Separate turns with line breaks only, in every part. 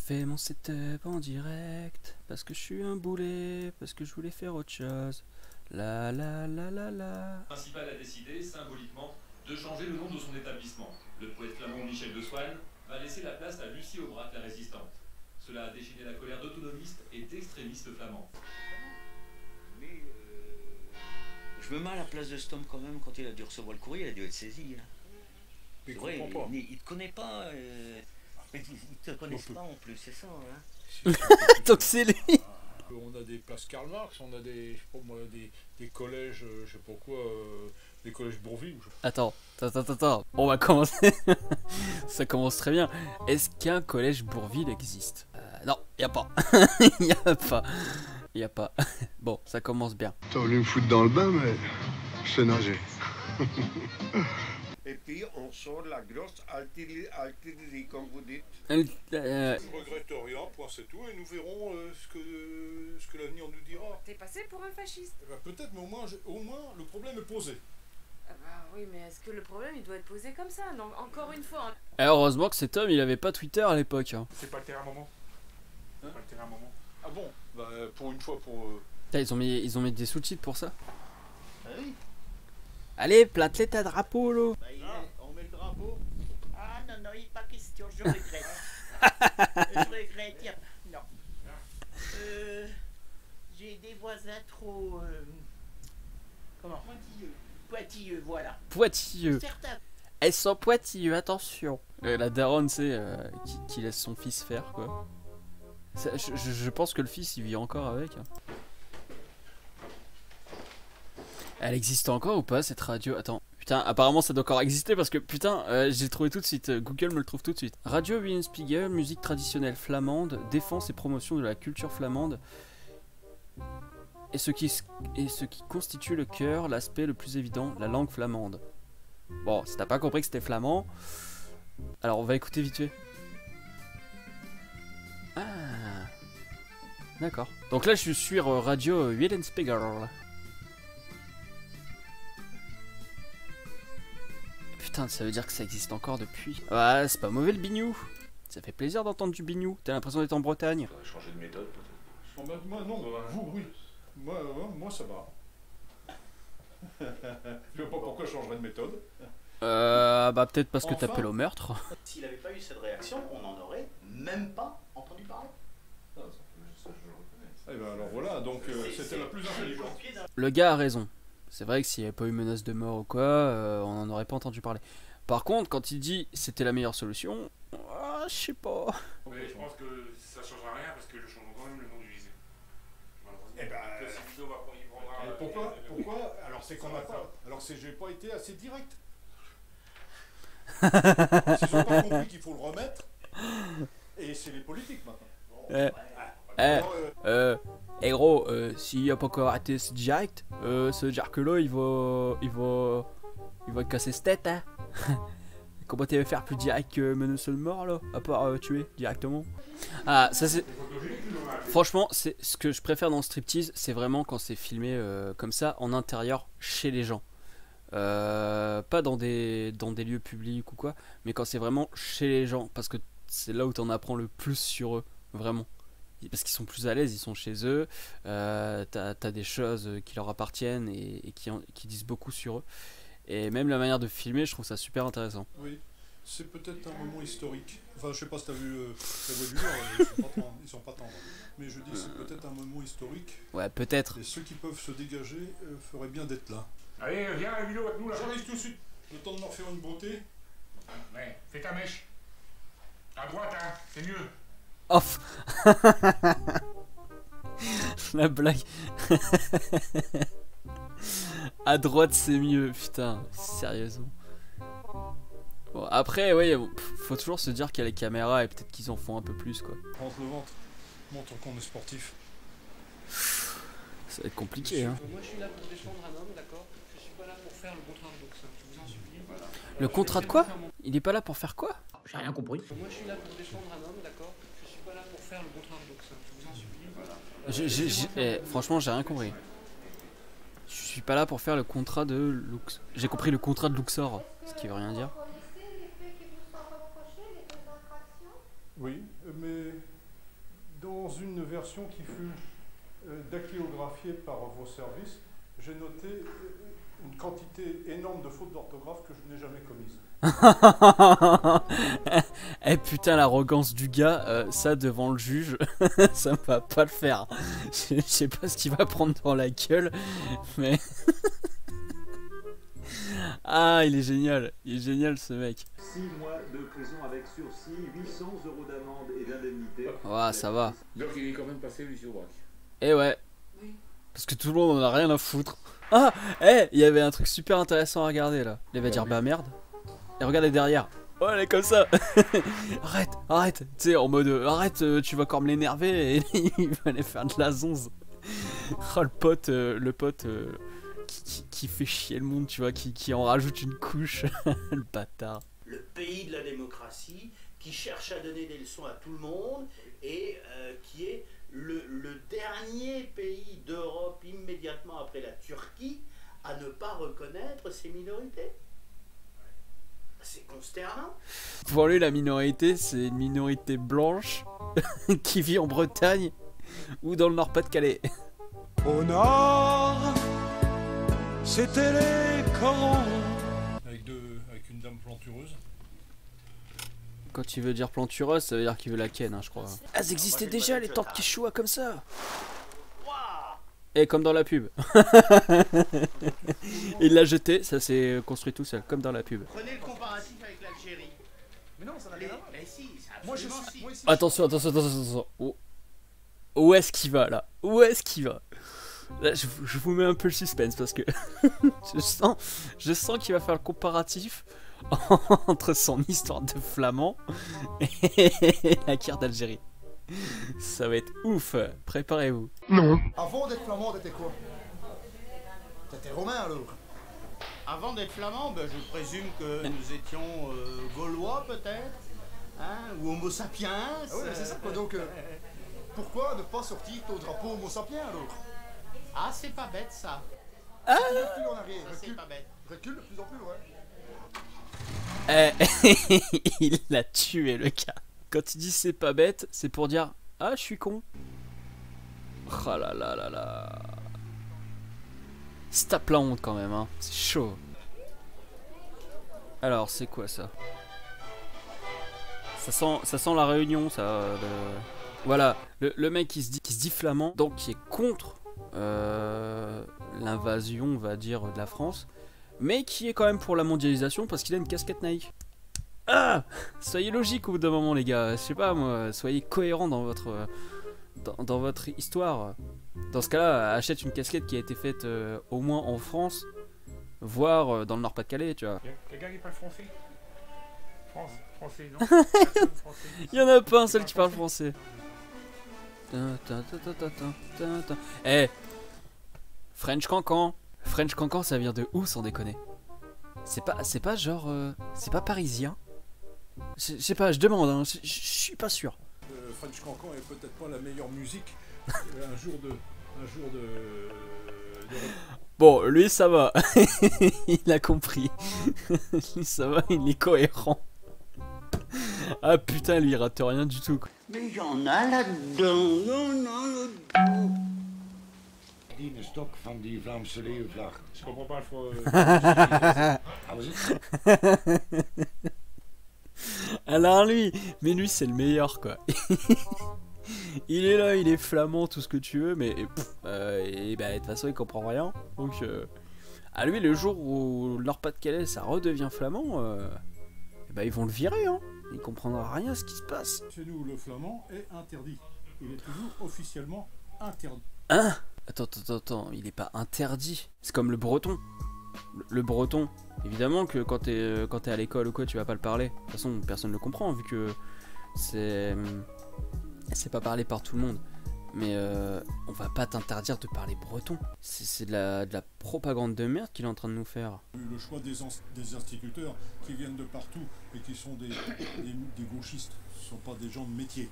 fait mon setup en direct parce que je suis un boulet, parce que je voulais faire autre chose. La la la la la.
Le principal a décidé, symboliquement, de changer le nom de son établissement. Le poète flamand Michel de Swann va laisser la place à Lucie Aubrac, la résistante. Cela a déchaîné la colère d'autonomistes et d'extrémistes flamands.
Mais je me mets à la place de cet homme quand même, quand il a dû recevoir le courrier, il a dû être saisi. Hein.
Il
Ouais,
comprend pas.
il te connaît pas. Ils te connaissent pas en plus, c'est ça. Hein.
Donc c'est lui.
On a des places Karl Marx, on a des, je sais pas moi, des collèges, je sais pas quoi, des collèges Bourville.
Attends. On va commencer. Ça commence très bien. Est-ce qu'un collège Bourville existe? Non, y a pas. Y a pas. Bon, ça commence bien.
T'as voulu me foutre dans le bain, mais je sais nager.
Et puis on sort la grosse artillerie, comme vous dites.
Je regrette rien, point c'est tout, et nous verrons ce que l'avenir nous dira.
T'es passé pour un fasciste.
Eh ben, peut-être, mais au moins le problème est posé.
Ah bah oui, mais est-ce que le problème il doit être posé comme ça? Non, encore une fois. Hein.
Heureusement que cet homme il avait pas Twitter à l'époque. Hein.
C'est pas le terrain moment. Hein, pas le terrain moment. Ah bon? Bah pour une fois
Putain, ils ont mis des sous-titres pour ça.
Ah oui.
Allez, plate-les ta drapeau là.
Bah, on met le drapeau. Ah non, non, il n'est pas question, je regrette. Je regrette, non. J'ai des voisins trop... comment? Pointilleux, voilà.
Pointilleux.
Certains.
Elles sont pointilleux, attention. La daronne, c'est qui laisse son fils faire quoi. Je pense que le fils il vit encore avec. Hein. Elle existe encore ou pas cette radio? Attends, putain, apparemment ça doit encore exister parce que putain, j'ai trouvé tout de suite. Google me le trouve tout de suite. Radio Willenspiegel, musique traditionnelle flamande, défense et promotion de la culture flamande. Et ce qui constitue le cœur, l'aspect le plus évident, la langue flamande. Bon, si t'as pas compris que c'était flamand, alors on va écouter vite fait. Ah, d'accord. Donc là je suis sur Radio Willenspiegel. Putain, ça veut dire que ça existe encore depuis. Ouais, c'est pas mauvais le bignou. Ça fait plaisir d'entendre du bignou. T'as l'impression d'être en Bretagne.
Faudrait changer de méthode peut-être.
Oh, bah, moi non, vous oui. Moi ça va. Je vois pas pourquoi je changerais de méthode.
Bah peut-être parce que
Enfin.
t'appelles au meurtre.
S'il n'avait pas eu cette réaction, on n'en aurait même pas entendu parler.
Ça, je le reconnais.
Eh ben alors voilà, donc c'était la plus intelligente.
Le gars a raison. C'est vrai que s'il n'y avait pas eu menace de mort ou quoi, on n'en aurait pas entendu parler. Par contre, quand il dit c'était la meilleure solution, je sais pas.
Mais je pense que ça ne changera rien parce que je change quand même le nom du lycée.
Eh ben,
Que cette vidéo va il prendra.
Pourquoi Alors c'est qu'on n'a pas. Alors c'est j'ai pas été assez direct. S'ils ont pas compris qu'il faut le remettre. Et c'est les politiques maintenant.
Eh gros, s'il n'y a pas encore été ce direct, ça veut dire que là il va te casser cette tête hein. Comment tu vas faire plus direct que menacer de mort là, à part tuer directement. Ah ça c'est... Franchement c'est ce que je préfère dans le striptease, c'est vraiment quand c'est filmé comme ça en intérieur chez les gens. Pas dans des lieux publics ou quoi, mais quand c'est vraiment chez les gens, parce que c'est là où t'en apprends le plus sur eux, vraiment. Parce qu'ils sont plus à l'aise, ils sont chez eux, t'as des choses qui leur appartiennent et qui disent beaucoup sur eux. Et même la manière de filmer, je trouve ça super intéressant.
Oui, c'est peut-être un moment historique. Enfin, je sais pas si t'as vu la voiture, ils sont pas tendres. Mais je dis que c'est peut-être un moment historique.
Ouais, peut-être.
Et ceux qui peuvent se dégager feraient bien d'être là.
Allez, viens à la vidéo avec nous là.
J'arrive tout de suite. Le temps de leur faire une beauté.
Ouais, fais ta mèche. À droite, hein, c'est mieux.
Off. La blague. À droite c'est mieux, putain, sérieusement. Bon, après, ouais, faut toujours se dire qu'il y a les caméras et peut-être qu'ils en font un peu plus quoi.
Rentre le ventre. Montre qu'on est sportif.
Ça va être compliqué, hein.
Moi je suis là pour défendre un homme, d'accord? Je suis pas là pour faire le contrat de boxe, je vous en supplie. Voilà.
Le contrat de quoi? Il est pas là pour faire quoi?
J'ai rien compris. Moi je suis là pour défendre un homme, d'accord? Je suis pas là pour faire le contrat de boxe, je vous en supplie. Voilà.
Franchement, j'ai rien compris. Je suis pas là pour faire le contrat de Lux. J'ai compris le contrat de Luxor, ce qui veut rien dire.
Oui, mais une version qui fut dactylographiée par vos services, j'ai noté une quantité énorme de fautes d'orthographe que je n'ai jamais commises.
Eh putain, l'arrogance du gars, ça devant le juge, ça ne va pas le faire. Je sais pas ce qu'il va prendre dans la gueule, mais... Ah, il est génial ce mec.
6 mois de prison avec sursis, 800 € d'amende et d'indemnité.
Ouais, ça va.
Donc il est quand même passé Lucie Aubrac.
Eh ouais. Parce que tout le monde en a rien à foutre. Ah, il y avait un truc super intéressant à regarder là. Il va dire bah merde. Et regardez derrière. Oh, elle est comme ça. Arrête. Tu sais, en mode arrête, tu vas encore me l'énerver. Et il va aller faire de la zonze. Oh, le pote qui fait chier le monde, tu vois, qui en rajoute une couche. Le bâtard.
Le pays de la démocratie, qui cherche à donner des leçons à tout le monde et qui est le dernier pays d'Europe immédiatement après la Turquie à ne pas reconnaître ses minorités. C'est consternant.
Pour lui, la minorité, c'est une minorité blanche qui vit en Bretagne ou dans le Nord-Pas-de-Calais.
Au nord, c'était les corons.
Avec une dame plantureuse.
Quand il veut dire plantureuse, ça veut dire qu'il veut la ken, hein, je crois. Elles existaient déjà, les tortes Quechua, comme ça. Et comme dans la pub. Il l'a jeté, ça s'est construit tout seul, comme dans la pub.
Prenez le comparatif avec l'Algérie. Mais non, ça n'a rien à voir. Mais si, absolument si.
Attention. Où est-ce qu'il va là? Où est-ce qu'il va? Là, je vous mets un peu le suspense parce que je sens qu'il va faire le comparatif entre son histoire de flamand et la guerre d'Algérie. Ça va être ouf, préparez-vous.
Non. Avant d'être flamand, t'étais quoi? T'étais romain alors?
Avant d'être flamand, ben, je présume que nous étions gaulois peut-être, hein, ou homo sapiens.
Ah oui, c'est ça quoi, donc pourquoi ne pas sortir ton drapeau homo sapiens alors?
Ah, c'est pas bête ça.
Ah, recule en arrière,
c'est pas bête.
Recule de plus en plus loin.
Il l'a tué le gars. Quand il dit c'est pas bête, c'est pour dire ah je suis con. Oh là là là là. Se tape la honte quand même, hein. C'est chaud. Alors c'est quoi ça? Ça sent la réunion, ça. Voilà, le mec qui se dit flamand, donc qui est contre l'invasion, on va dire, de la France, mais qui est quand même pour la mondialisation parce qu'il a une casquette Nike. Ah, soyez logique au bout d'un moment les gars, je sais pas moi, soyez cohérents dans votre dans votre histoire. Dans ce cas-là, achète une casquette qui a été faite au moins en France, voire dans le Nord-Pas-de-Calais, tu vois.
Quelqu'un qui parle français? Français, non?
Il y en a pas un seul qui parle français. Eh, French Cancan. French Cancan, ça vient de où sans déconner? C'est pas genre, c'est pas parisien? Je sais pas, je demande, hein, je suis pas sûr.
French Cancan est peut-être pas la meilleure musique. un jour de
Bon, lui ça va. Il a compris. Lui ça va, il est cohérent. Ah putain, lui il rate rien du tout quoi.
Mais il y en a là-dedans. Non.
Die stok van die Vlaamse leeuwvlag.
Je comprends pas
Alors lui, mais lui c'est le meilleur quoi. Il est là, il est flamand, tout ce que tu veux, mais et bah, de toute façon il comprend rien. Donc à lui le jour où le Nord-Pas-de-Calais ça redevient flamand, bah, ils vont le virer, hein. Il comprendra rien à ce qui se passe.
Chez nous le flamand est interdit. Il est toujours officiellement interdit.
Hein? Attends, il est pas interdit. C'est comme le breton. Le breton, évidemment que quand t'es à l'école ou quoi, tu vas pas le parler. De toute façon, personne ne le comprend vu que c'est pas parlé par tout le monde. Mais on va pas t'interdire de parler breton. C'est de la propagande de merde qu'il est en train de nous faire.
Le choix des instituteurs qui viennent de partout et qui sont des gauchistes, ce sont pas des gens de métier.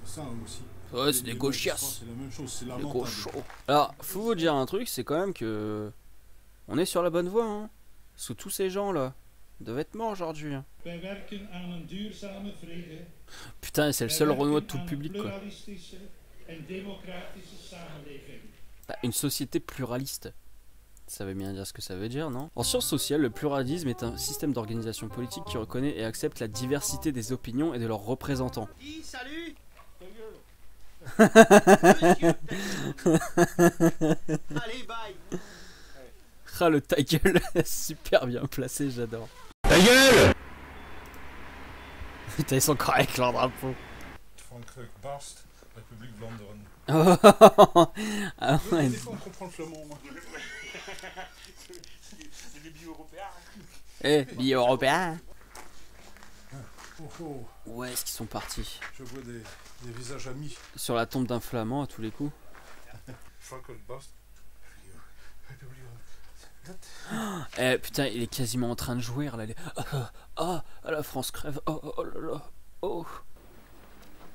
Ça aussi.
Ouais, c'est des gauchias.
C'est la même chose, c'est lamentable.
Alors, faut vous dire un truc, c'est quand même que on est sur la bonne voie, hein. Parce que tous ces gens là devaient être morts aujourd'hui. Hein. Putain, c'est le seul Renoir de tout le public quoi.
een democratische samenleving.
Bah, une société pluraliste. Ça veut bien dire ce que ça veut dire, non? En sciences sociales, le pluralisme est un système d'organisation politique qui reconnaît et accepte la diversité des opinions et de leurs représentants.
Dis salut. Allez, bye.
Ah, le ta gueule, super bien placé, j'adore.
Ta gueule!
Putain, ils sont encore avec leur drapeau.
Frankrijk barst, République Vlaanderen.
Ah ouais.
Des fois, on comprend le flamand, moi.
C'est des bio-européens.
Eh, billets européens.
Oh, oh.
Où est-ce qu'ils sont partis?
Je vois des visages amis.
Sur la tombe d'un flamand à tous les coups.
Frankrijk barst.
Eh putain, il est quasiment en train de jouer là. Ah, la France crève. Oh là là. Oh.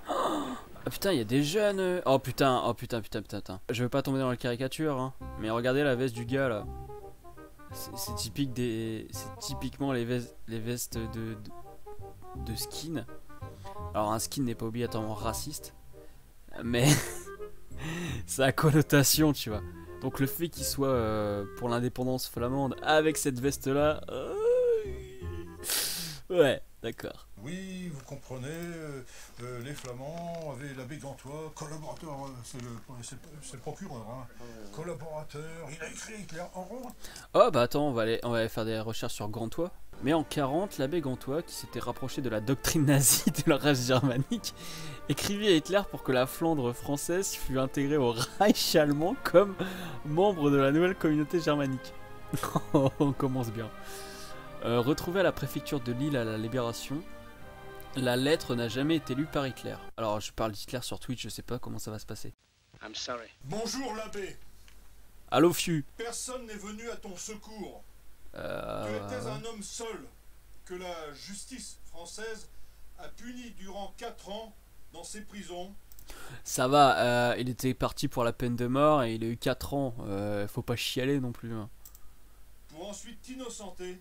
Ah putain, il y a des jeunes. Oh putain. Je veux pas tomber dans la caricature, hein. Mais regardez la veste du gars là. C'est typique des. C'est typiquement les vestes de skin. Alors un skin n'est pas obligatoirement raciste. Mais ça a connotation, tu vois. Donc le fait qu'il soit pour l'indépendance flamande avec cette veste là. Ouais, d'accord.
Oui, vous comprenez, les Flamands avaient l'abbé Gantois, collaborateur, c'est le procureur, hein. Collaborateur, il a écrit Hitler en rond.
Oh bah attends, on va aller faire des recherches sur Gantois. Mais en 40, l'abbé Gantois, qui s'était rapproché de la doctrine nazie de la race germanique, écrivit à Hitler pour que la Flandre française fût intégrée au Reich allemand comme membre de la nouvelle communauté germanique. On commence bien. Retrouvée à la préfecture de Lille à la Libération, la lettre n'a jamais été lue par Hitler. Alors je parle d'Hitler sur Twitch, je sais pas comment ça va se passer.
I'm sorry.
Bonjour l'abbé.
Allô Fiu.
Personne n'est venu à ton secours. Tu étais un homme seul, que la justice française a puni durant 4 ans dans ses prisons.
Ça va, il était parti pour la peine de mort et il a eu 4 ans. Faut pas chialer non plus. Hein.
Pour ensuite t'innocenter,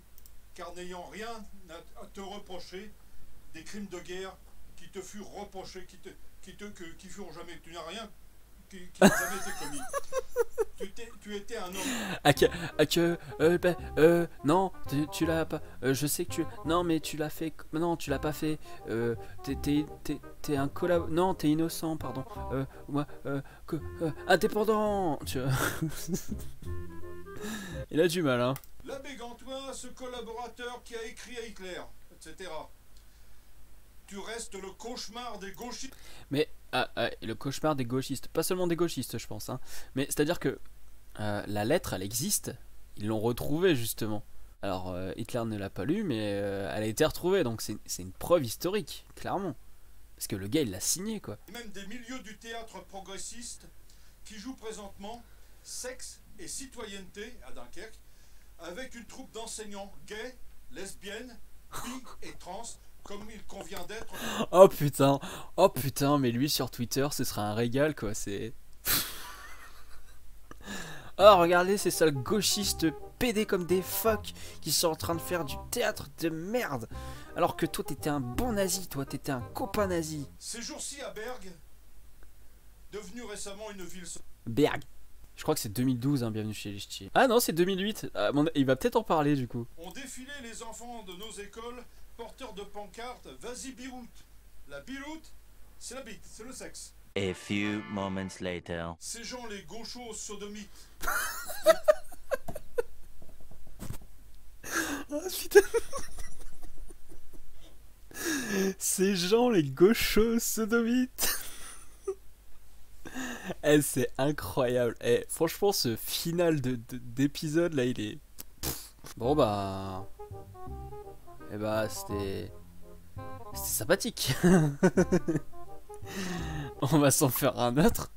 car n'ayant rien à te reprocher, des crimes de guerre qui te furent reprochés, qui furent jamais, tu n'as rien, qui n'ont jamais été commis. Tu étais un homme.
Non, tu l'as pas. Je sais que tu. Non, mais tu l'as fait. Non, tu l'as pas fait. T'es un collab. Non, t'es innocent, pardon. Moi, indépendant. Tu vois. Il a du mal, hein.
L'abbé Gantois, ce collaborateur qui a écrit à Hitler, etc. Tu restes le cauchemar des gauchistes.
Mais le cauchemar des gauchistes, pas seulement des gauchistes, je pense. Hein. Mais c'est-à-dire que la lettre, elle existe. Ils l'ont retrouvée justement. Alors Hitler ne l'a pas lue, mais elle a été retrouvée. Donc c'est une preuve historique, clairement. Parce que le gars, il l'a signé, quoi.
Même des milieux du théâtre progressiste qui jouent présentement sexe et citoyenneté à Dunkerque, avec une troupe d'enseignants gays, lesbiennes, bi et trans, comme il convient d'être.
Oh putain, mais lui sur Twitter, ce sera un régal, quoi. C'est. Oh, regardez ces sales gauchistes pédés comme des phoques qui sont en train de faire du théâtre de merde. Alors que toi, t'étais un bon nazi, toi, t'étais un copain nazi.
Ces jours-ci à Berg, devenu récemment une ville.
Berg. Je crois que c'est 2012, hein, bienvenue chez les ch'tis. Ah non, c'est 2008. Il va peut-être en parler du coup.
On défilé les enfants de nos écoles, porteurs de pancartes, vas-y biroute. La biroute, c'est la bite, c'est le sexe.
A few moments later.
Ces gens, les gauchos sodomites.
Oh putain. Ces gens, les gauchos sodomites. Eh, c'est incroyable. Eh, franchement, ce final d'épisode là, il est. Bon bah. Eh bah, c'était sympathique. On va s'en faire un autre.